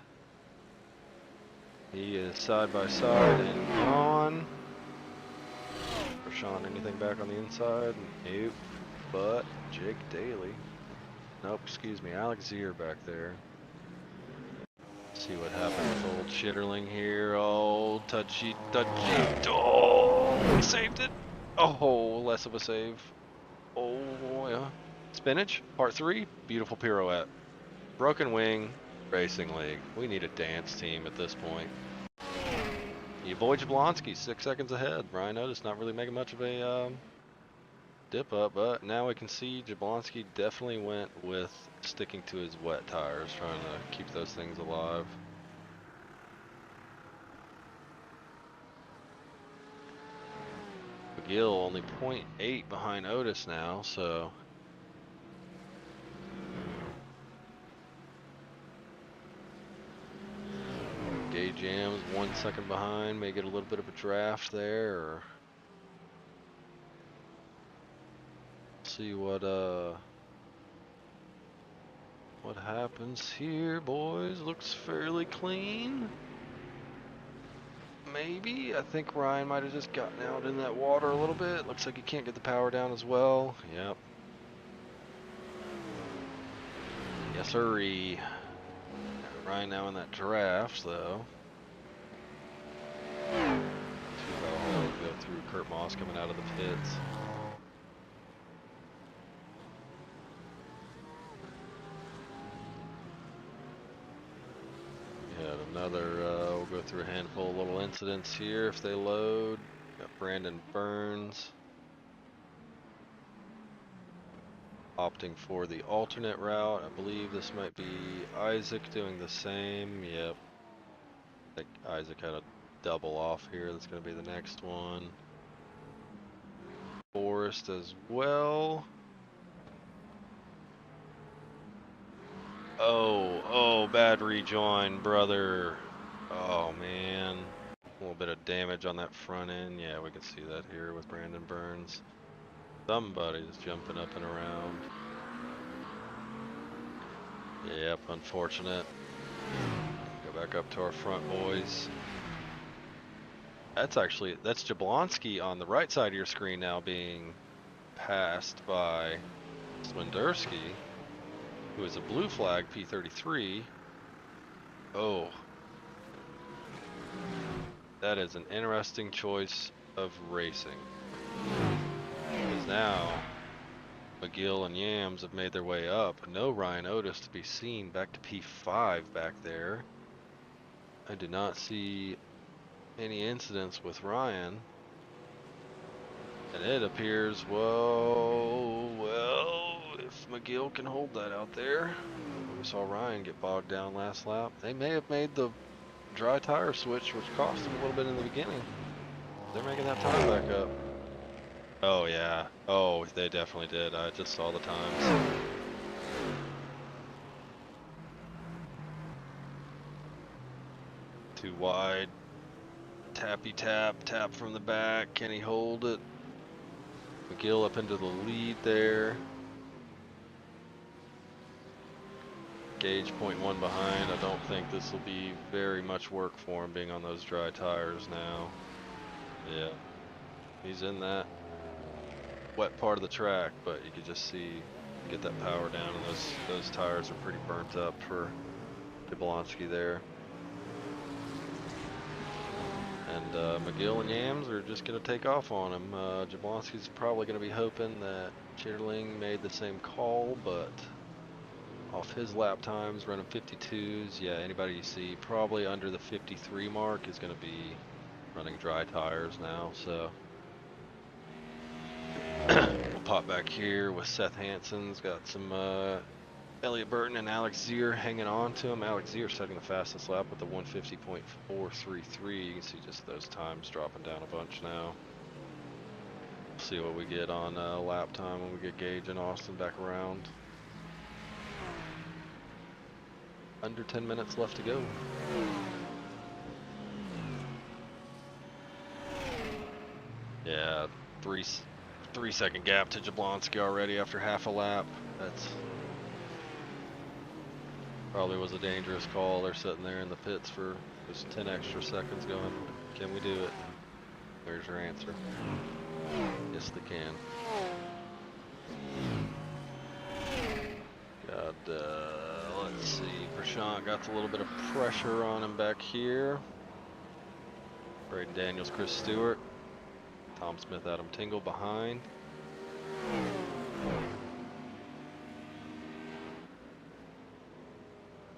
He is side by side and gone. Prashant, anything back on the inside? Nope. But Jake Daly. Nope, excuse me, Alex Zier back there. See what happened with old Chitterling here. Oh, touchy. Oh, he saved it. Oh, less of a save. Oh, yeah. Spinach, part 3, beautiful pirouette. Broken wing, racing league. We need a dance team at this point. You avoid Jablonski, 6 seconds ahead. Ryan Otis not really making much of a dip up, but now we can see Jablonski definitely went with sticking to his wet tires, trying to keep those things alive. McGill only 0.8 behind Otis now, so Gay Jams 1 second behind, may get a little bit of a draft there, or see what happens here, boys. Looks fairly clean. Maybe. I think Ryan might have just gotten out in that water a little bit. Looks like he can't get the power down as well. Yep. Yes, sirree. Ryan now in that draft, though. Go through Kurt Moss coming out of the pits. Another, we'll go through a handful of little incidents here if they load. Got Brandon Burns opting for the alternate route. I believe this might be Isaac doing the same. Yep. I think Isaac had a double off here. That's going to be the next one. Forest as well. Oh, bad rejoin, brother. Oh, man. A little bit of damage on that front end. Yeah, we can see that here with Brandon Burns. Somebody's jumping up and around. Yep, unfortunate. Go back up to our front boys. That's Jablonski on the right side of your screen now being passed by Swinderski, who is a blue flag P33. Oh, that is an interesting choice of racing. Because now McGill and Yams have made their way up. No Ryan Otis to be seen. Back to P5 back there. I did not see any incidents with Ryan. And it appears, well, if McGill can hold that out there. We saw Ryan get bogged down last lap. They may have made the dry tire switch, which cost them a little bit in the beginning. They're making that time back up. Oh, yeah. Oh, they definitely did. I just saw the times. Too wide. Tappy tap from the back. Can he hold it? McGill up into the lead there. Gage 0.1 behind. I don't think this will be very much work for him being on those dry tires now. Yeah, he's in that wet part of the track, but you could just see get that power down, and those tires are pretty burnt up for Jablonski there. And McGill and Yams are just going to take off on him. Jablonski's probably going to be hoping that Chitterling made the same call, but off his lap times, running 52s, yeah, anybody you see probably under the 53 mark is going to be running dry tires now, so. We'll pop back here with Seth Hansen's got some Elliott Burton and Alex Zier hanging on to him. Alex Zier setting the fastest lap with the 150.433. You can see just those times dropping down a bunch now. See what we get on lap time when we get Gage and Austin back around. Under 10 minutes left to go. Yeah, 3-second gap to Jablonski already after half a lap. That's probably was a dangerous call. They're sitting there in the pits for just 10 extra seconds going, can we do it? There's your answer. Yes, they can. Let's see. Prashant got a little bit of pressure on him back here. Braden Daniels, Chris Stewart. Tom Smith, Adam Tingle behind.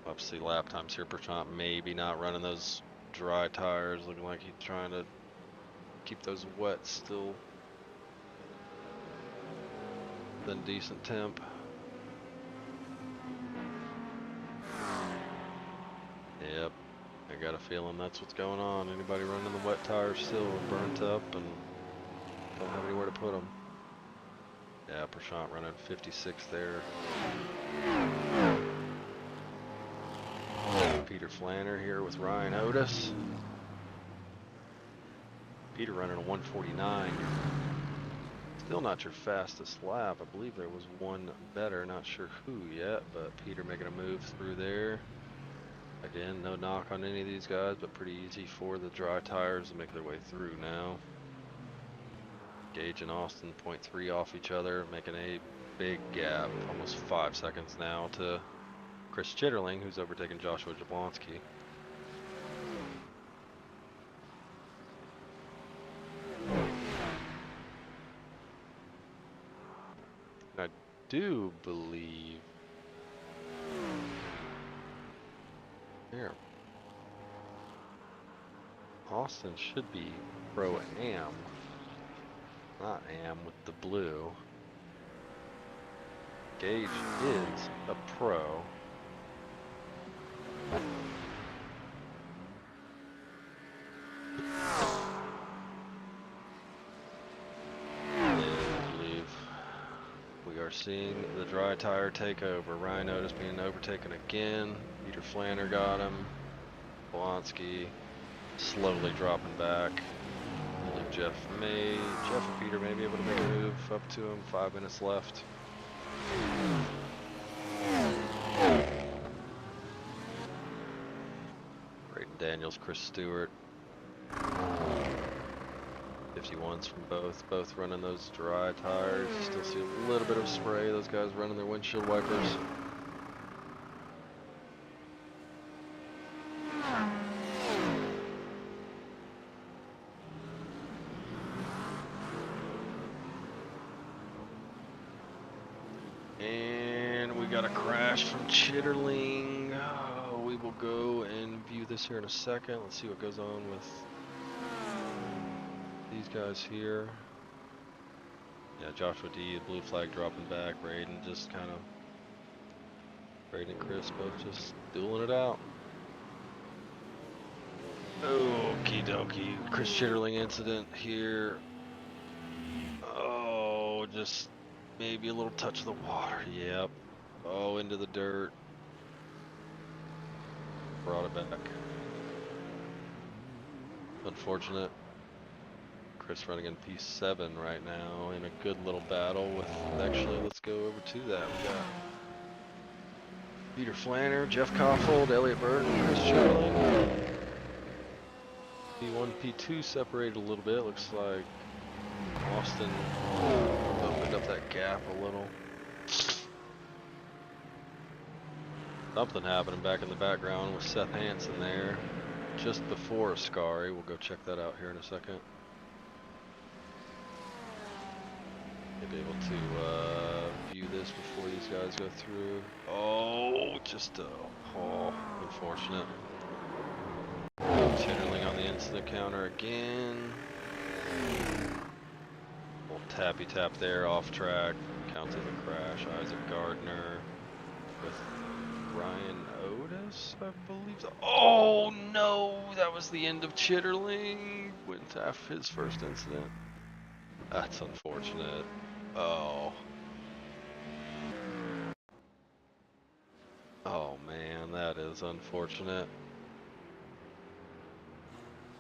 Obviously lap times here. Prashant maybe not running those dry tires. Looking like he's trying to keep those wet still. Then decent temp. Yep, I got a feeling that's what's going on. Anybody running the wet tires still are burnt up and don't have anywhere to put them. Yeah, Prashant running 56 there. Peter Flanner here with Ryan Otis. Peter running a 149. Still not your fastest lap. I believe there was one better, not sure who yet, but Peter making a move through there. Again, no knock on any of these guys, but pretty easy for the dry tires to make their way through now. Gage and Austin 0.3 off each other, making a big gap, almost 5 seconds now to Chris Chitterling, who's overtaken Joshua Jablonski. I do believe here Austin should be Pro-Am, not Am with the blue. Gage is a pro. seeing the dry tire take over. Ryan Otis being overtaken again. Peter Flanner got him. Blonsky slowly dropping back. I believe Jeff and Peter may be able to make a move up to him. 5 minutes left. Braden Daniels, Chris Stewart. 51s from both running those dry tires. You still see a little bit of spray. Those guys running their windshield wipers. And we got a crash from Chitterling. Oh, we will go and view this here in a second. Let's see what goes on with these guys here. Yeah, Joshua D, the blue flag dropping back. Braden just kind of, Braden and Chris both just dueling it out. Okie dokie. Chris Chitterling incident here. Oh, just maybe a little touch of the water. Yep. Oh, into the dirt. Brought it back. Unfortunate. Chris running in P7 right now in a good little battle with, actually, let's go over to that. We got Peter Flanner, Jeff Koffold, Elliott Burton, Chris Chitterling. P1, P2 separated a little bit. Looks like Austin opened up that gap a little. Something happening back in the background with Seth Hansen there just before Ascari. We'll go check that out here in a second. Be able to view this before these guys go through. Oh, just unfortunate. Chitterling on the incident counter again. Little tappy tap there, off track. Counts as a crash. Isaac Gardner with Ryan Otis, I believe. Oh no, that was the end of Chitterling. Went after his first incident. That's unfortunate. Oh. Oh man, that is unfortunate.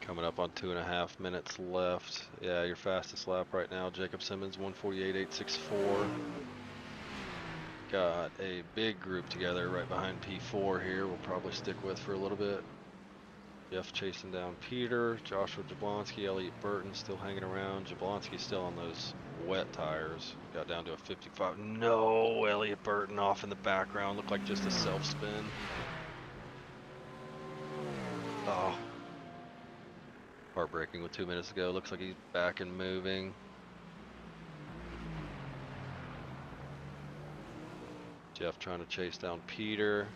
Coming up on 2.5 minutes left. Yeah, your fastest lap right now, Jacob Simmons, 1:48.864. Got a big group together right behind P4 here. We'll probably stick with for a little bit. Jeff chasing down Peter, Joshua Jablonski, Elliott Burton still hanging around. Jablonski still on those wet tires. Got down to a 55. No, Elliott Burton off in the background. Looked like just a self-spin. Oh. Heartbreaking with 2 minutes ago. Looks like he's back and moving. Jeff trying to chase down Peter.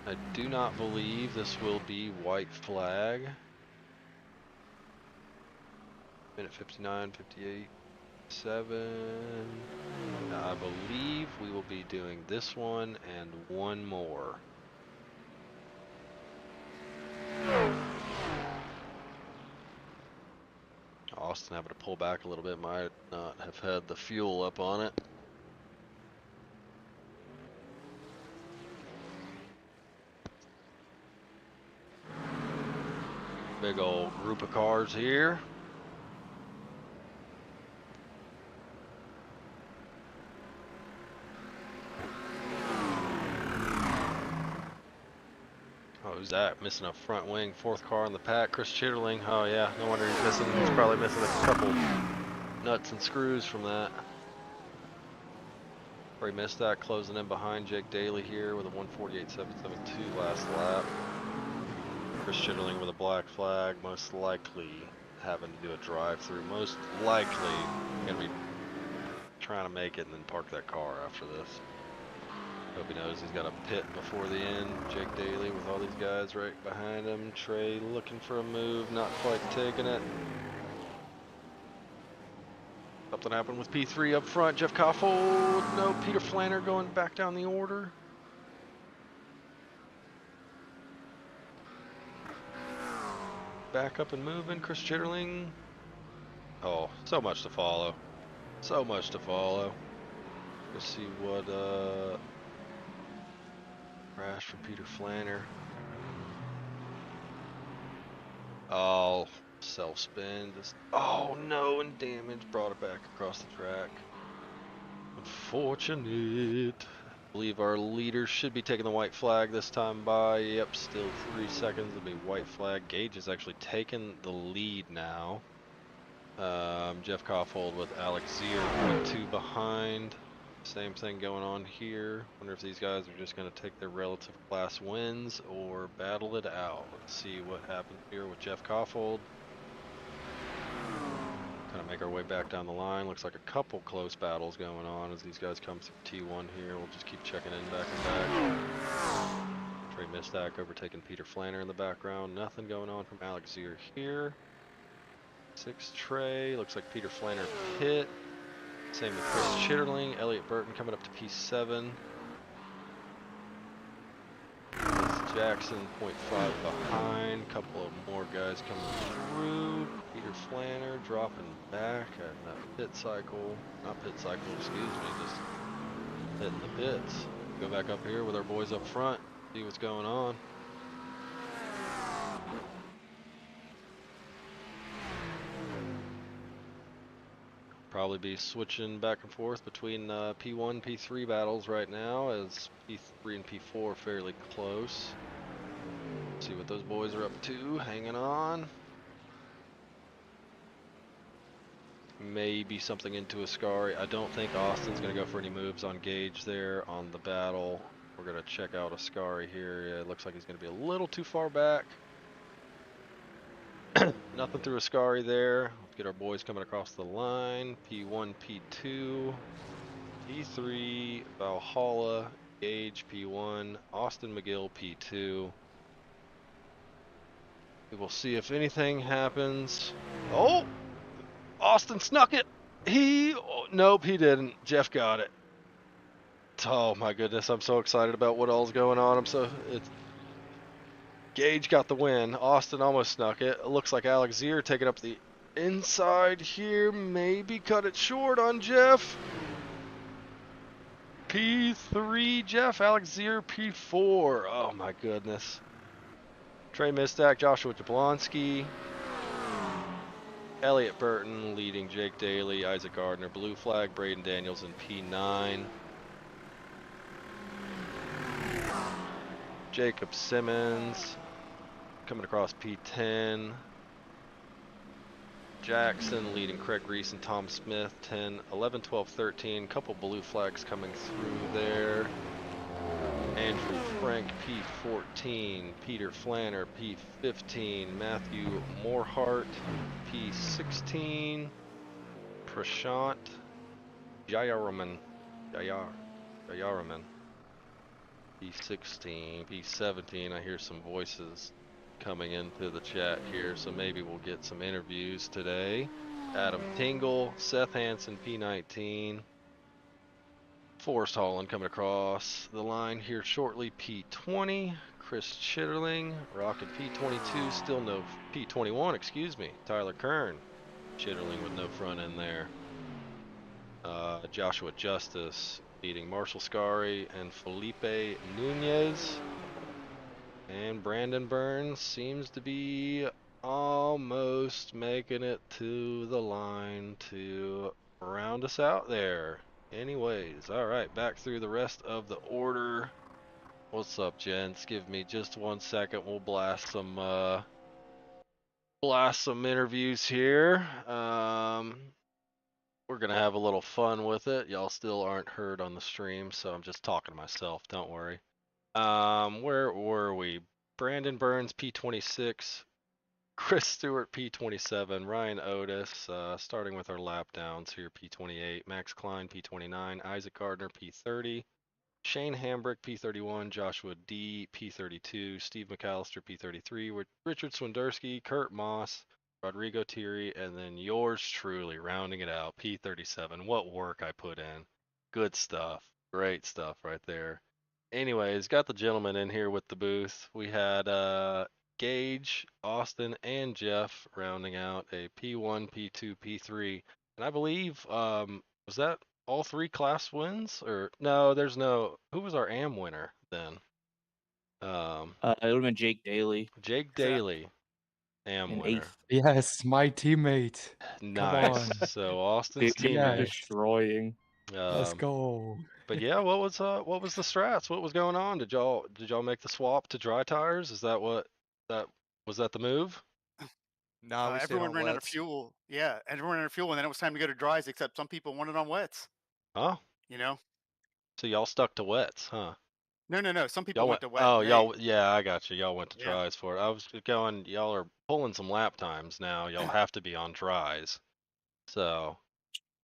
I do not believe this will be white flag. Minute 59, 58, 7. I believe we will be doing this one and one more. Austin having to pull back a little bit, might not have had the fuel up on it. Big old group of cars here. Oh, who's that? Missing a front wing, fourth car in the pack. Chris Chitterling. Oh yeah, no wonder he's missing. He's probably missing a couple nuts and screws from that. Or he missed that, closing in behind Jake Daly here with a 1:48.772 last lap. Chris Chitterling with a black flag, most likely having to do a drive-through. Most likely gonna be trying to make it and then park that car after this. Hope he knows he's got a pit before the end. Jake Daly with all these guys right behind him. Trey looking for a move, not quite taking it. Something happened with P3 up front. Jeff Koffold, no, Peter Flanner going back down the order. Back up and moving, Chris Chitterling. Oh, so much to follow. So much to follow. Let's see what crash for Peter Flanner. Oh, self-spin. Just, oh no, and damage. Brought it back across the track. Unfortunate. I believe our leader should be taking the white flag this time by. Yep, still 3 seconds. It'll be white flag. Gage is actually taking the lead now. Jeff Koffold with Alex Zier 0.2 behind. Same thing going on here. Wonder if these guys are just going to take their relative class wins or battle it out. Let's see what happens here with Jeff Koffold. Kind of make our way back down the line. Looks like a couple close battles going on as these guys come through T1 here. We'll just keep checking in back and back. Trey Mistack overtaking Peter Flanner in the background. Nothing going on from Alex Zier here. 6 Trey. Looks like Peter Flanner pit. Same with Chris Chitterling. Elliott Burton coming up to P7. Jackson 0.5 behind. Couple of more guys coming through. Peter Flanner dropping back at that pit cycle. Not pit cycle, excuse me, just hitting the pits. Go back up here with our boys up front. See what's going on. Probably be switching back and forth between P1, P3 battles right now, as P3 and P4 are fairly close. See what those boys are up to, hanging on. Maybe something into Ascari. I don't think Austin's going to go for any moves on Gage there on the battle. We're going to check out Ascari here. Yeah, it looks like he's going to be a little too far back. Nothing through Ascari there. Let's get our boys coming across the line. P1, P2, P3, Valhalla, Gage, P1, Austin McGill, P2. We will see if anything happens. Oh! Austin snuck it! Nope, he didn't. Jeff got it. Oh my goodness, I'm so excited about what all's going on. Gage got the win. Austin almost snuck it. It looks like Alex Zier taking up the inside here. Maybe cut it short on Jeff. P3 Jeff, Alex Zier P4. Oh my goodness. Trey Mistack, Joshua Jablonski, Elliott Burton leading Jake Daly, Isaac Gardner, blue flag, Braden Daniels in P9. Jacob Simmons coming across P10. Jackson leading Craig Reese and Tom Smith 10, 11, 12, 13. Couple blue flags coming through there. Andrew Frank P14, Peter Flanner P15, Matthew Morehart P16, Prashant Jayaraman P16, P17. I hear some voices coming into the chat here, so maybe we'll get some interviews today. Adam Tingle, Seth Hansen P19. Forrest Holland coming across the line here shortly, P20. Chris Chitterling, Rocket P22, still no P21, excuse me. Tyler Kern, Chitterling with no front end there. Joshua Justice leading Marshall Scari and Felipe Nunez. And Brandon Burns seems to be almost making it to the line to round us out there. Anyways, all right, back through the rest of the order. What's up, gents? Give me just 1 second. We'll blast some interviews here. We're gonna have a little fun with it. Y'all still aren't heard on the stream, so I'm just talking to myself. Don't worry. Where were we? Brandon Burns, P26. Chris Stewart, P27. Ryan Otis, starting with our lap downs here, P28. Max Klein, P29. Isaac Gardner, P30. Shane Hambrick, P31. Joshua D, P32. Steve McAllister, P33. Richard Swinderski, Kurt Moss, Rodrigo Thierry, and then yours truly, rounding it out, P37. What work I put in. Good stuff. Great stuff right there. Anyways, got the gentleman in here with the booth. We had Gage, Austin, and Jeff rounding out a P1, P2, P3. And I believe, was that all 3 class wins? Or no, there's no. Who was our AM winner then? It would have been Jake Daly Jake Is that- Daly, AM in winner. 8th. Yes, my teammate. Nice. on. So Austin's teammate. Destroying. Let's Um, go. But yeah, what was the strats? What was going on? Did y'all make the swap to dry tires? Is that what that was that the move? No, we stayed everyone on ran out of wets. fuel. Yeah, everyone ran out of fuel, and then it was time to go to dries. Except some people wanted on wets. Oh, You know? so y'all stuck to wets, huh? No. Some people Y'all went went. to wet. Oh, and they- y'all. Yeah, I got you. Y'all went to Yeah. dries for it. I was going. Y'all are pulling some lap times now. Y'all have to be on dries. So,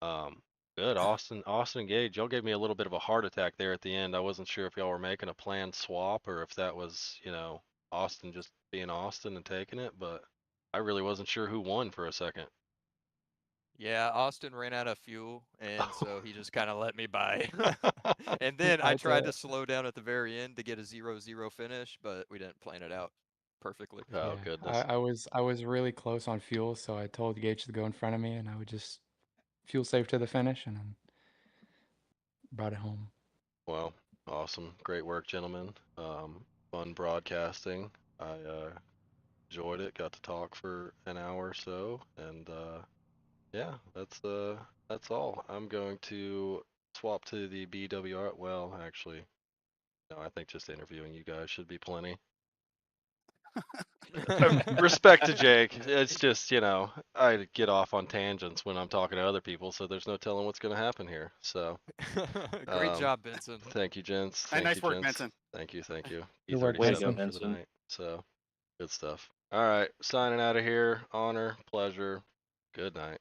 um, good. Austin and Gage. Y'all gave me a little bit of a heart attack there at the end. I wasn't sure if y'all were making a planned swap or if that was, Austin just being Austin and taking it, but I really wasn't sure who won for a second. Yeah, Austin ran out of fuel, and so he just kind of let me by. And then I That's tried it. to slow down at the very end to get a 0-0 finish, but we didn't plan it out perfectly. Oh, Yeah, goodness. I was really close on fuel, so I told Gage to go in front of me, and I would just fuel save to the finish, and then brought it home. Well, awesome. Great work, gentlemen. Fun broadcasting. I enjoyed it. Got to talk for an hour or so, and yeah, that's all. I'm going to swap to the BWR. Well, actually, no, I think just interviewing you guys should be plenty. Respect to Jake. It's just, I get off on tangents when I'm talking to other people, so there's no telling what's going to happen here. So, Great job, Benson. thank you, gents. Hey, Thank nice you, work, gents. Benson. Thank you. Good work, Way to E37 go, for the Benson. night. So, good stuff. All right, signing out of here. Honor, pleasure. Good night.